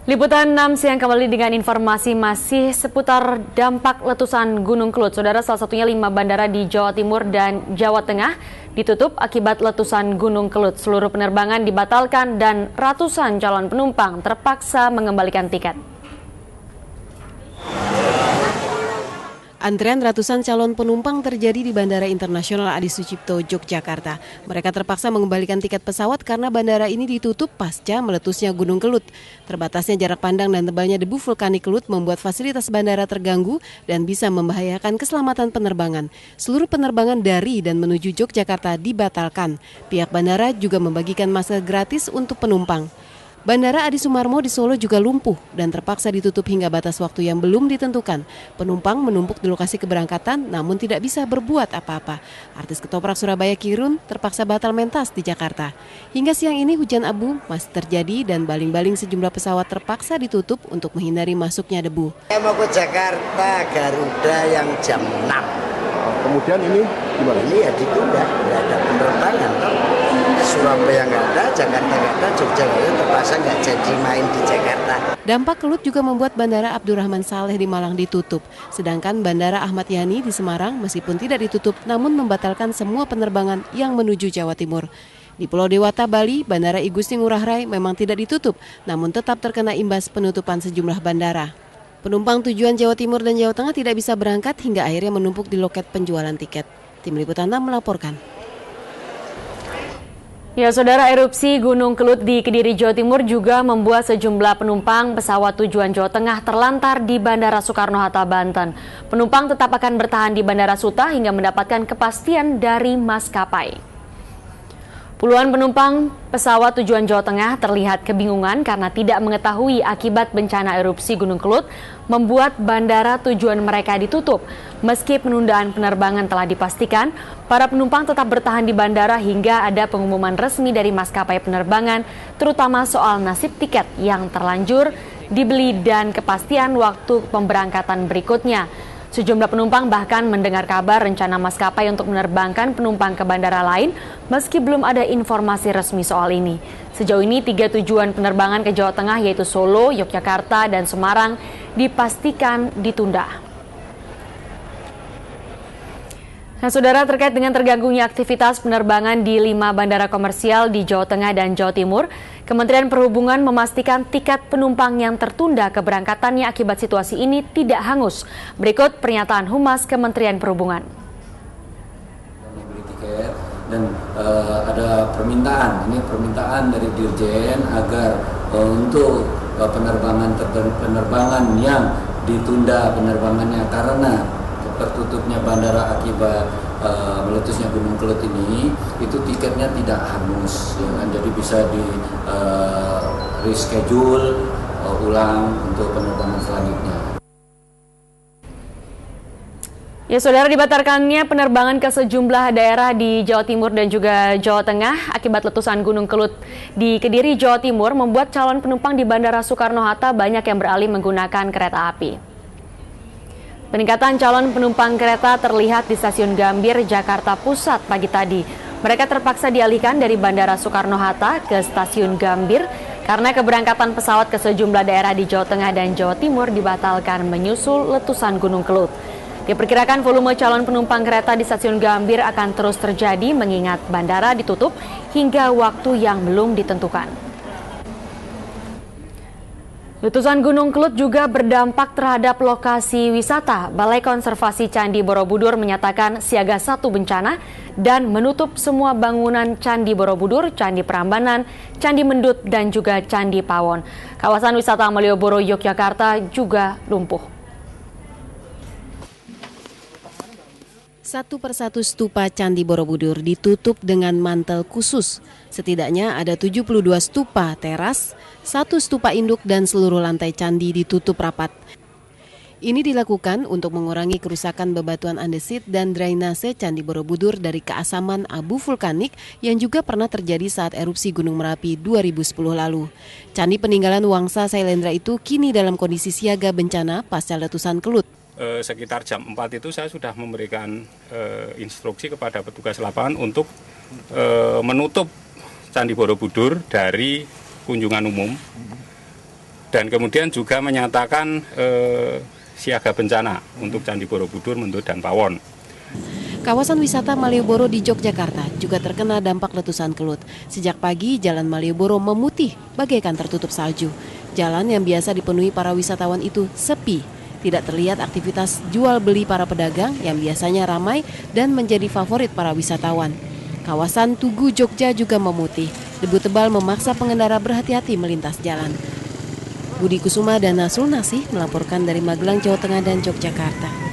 Liputan 6 siang kembali dengan informasi masih seputar dampak letusan Gunung Kelut. Saudara, salah satunya 5 bandara di Jawa Timur dan Jawa Tengah ditutup akibat letusan Gunung Kelut. Seluruh penerbangan dibatalkan dan ratusan calon penumpang terpaksa mengembalikan tiket. Antrean ratusan calon penumpang terjadi di Bandara Internasional Adi Sucipto, Yogyakarta. Mereka terpaksa mengembalikan tiket pesawat karena bandara ini ditutup pasca meletusnya Gunung Kelut. Terbatasnya jarak pandang dan tebalnya debu vulkanik Kelut membuat fasilitas bandara terganggu dan bisa membahayakan keselamatan penerbangan. Seluruh penerbangan dari dan menuju Yogyakarta dibatalkan. Pihak bandara juga membagikan masker gratis untuk penumpang. Bandara Adi Sumarmo di Solo juga lumpuh dan terpaksa ditutup hingga batas waktu yang belum ditentukan. Penumpang menumpuk di lokasi keberangkatan namun tidak bisa berbuat apa-apa. Artis ketoprak Surabaya Kirun terpaksa batal mentas di Jakarta. Hingga siang ini hujan abu masih terjadi dan baling-baling sejumlah pesawat terpaksa ditutup untuk menghindari masuknya debu. Saya mau ke Jakarta, Garuda yang jam 6. Kemudian ini gimana? Ini ya ditunda, nggak ada penerbangan. Surabaya nggak ada, Jakarta nggak ada, Jogja nggak ada, terpaksa nggak jadi main di Jakarta. Dampak Kelut juga membuat Bandara Abdurrahman Saleh di Malang ditutup. Sedangkan Bandara Ahmad Yani di Semarang meskipun tidak ditutup namun membatalkan semua penerbangan yang menuju Jawa Timur. Di Pulau Dewata, Bali, Bandara I Gusti Ngurah Rai memang tidak ditutup namun tetap terkena imbas penutupan sejumlah bandara. Penumpang tujuan Jawa Timur dan Jawa Tengah tidak bisa berangkat hingga akhirnya menumpuk di loket penjualan tiket. Tim Liputan 6 melaporkan. Ya, saudara, erupsi Gunung Kelut di Kediri, Jawa Timur juga membuat sejumlah penumpang pesawat tujuan Jawa Tengah terlantar di Bandara Soekarno-Hatta, Banten. Penumpang tetap akan bertahan di Bandara Suta hingga mendapatkan kepastian dari maskapai. Puluhan penumpang pesawat tujuan Jawa Tengah terlihat kebingungan karena tidak mengetahui akibat bencana erupsi Gunung Kelut membuat bandara tujuan mereka ditutup. Meski penundaan penerbangan telah dipastikan, para penumpang tetap bertahan di bandara hingga ada pengumuman resmi dari maskapai penerbangan, terutama soal nasib tiket yang terlanjur dibeli dan kepastian waktu pemberangkatan berikutnya. Sejumlah penumpang bahkan mendengar kabar rencana maskapai untuk menerbangkan penumpang ke bandara lain meski belum ada informasi resmi soal ini. Sejauh ini 3 tujuan penerbangan ke Jawa Tengah yaitu Solo, Yogyakarta, dan Semarang dipastikan ditunda. Nah, saudara, terkait dengan terganggunya aktivitas penerbangan di 5 bandara komersial di Jawa Tengah dan Jawa Timur, Kementerian Perhubungan memastikan tiket penumpang yang tertunda keberangkatannya akibat situasi ini tidak hangus. Berikut pernyataan Humas Kementerian Perhubungan. Membeli tiket dan ada permintaan dari Dirjen agar untuk penerbangan yang ditunda penerbangannya karena tertutupnya bandara akibat meletusnya Gunung Kelut ini, itu tiketnya tidak hangus, ya kan? Jadi bisa di reschedule ulang untuk penerbangan selanjutnya. Ya, saudara, dibatalkannya penerbangan ke sejumlah daerah di Jawa Timur dan juga Jawa Tengah akibat letusan Gunung Kelut di Kediri, Jawa Timur membuat calon penumpang di Bandara Soekarno-Hatta banyak yang beralih menggunakan kereta api. Peningkatan calon penumpang kereta terlihat di Stasiun Gambir, Jakarta Pusat pagi tadi. Mereka terpaksa dialihkan dari Bandara Soekarno-Hatta ke Stasiun Gambir karena keberangkatan pesawat ke sejumlah daerah di Jawa Tengah dan Jawa Timur dibatalkan menyusul letusan Gunung Kelut. Diperkirakan volume calon penumpang kereta di Stasiun Gambir akan terus terjadi mengingat bandara ditutup hingga waktu yang belum ditentukan. Letusan Gunung Kelut juga berdampak terhadap lokasi wisata. Balai Konservasi Candi Borobudur menyatakan siaga 1 bencana dan menutup semua bangunan Candi Borobudur, Candi Prambanan, Candi Mendut, dan juga Candi Pawon. Kawasan wisata Malioboro, Yogyakarta juga lumpuh. Satu persatu stupa Candi Borobudur ditutup dengan mantel khusus. Setidaknya ada 72 stupa teras, 1 stupa induk dan seluruh lantai candi ditutup rapat. Ini dilakukan untuk mengurangi kerusakan bebatuan andesit dan drainase Candi Borobudur dari keasaman abu vulkanik yang juga pernah terjadi saat erupsi Gunung Merapi 2010 lalu. Candi peninggalan Wangsa Sailendra itu kini dalam kondisi siaga bencana pasca letusan Kelut. Sekitar jam 4 itu saya sudah memberikan instruksi kepada petugas lapangan untuk menutup Candi Borobudur dari kunjungan umum Dan kemudian juga menyatakan siaga bencana untuk Candi Borobudur, Mentut, dan Pawon. Kawasan wisata Malioboro di Yogyakarta juga terkena dampak letusan kelut. Sejak pagi, Jalan Malioboro memutih bagaikan tertutup salju. Jalan yang biasa dipenuhi para wisatawan itu sepi. Tidak terlihat aktivitas jual beli para pedagang yang biasanya ramai dan menjadi favorit para wisatawan. Kawasan Tugu Jogja juga memutih. Debu tebal memaksa pengendara berhati-hati melintas jalan. Budi Kusuma dan Nasrul Nasih melaporkan dari Magelang, Jawa Tengah dan Yogyakarta.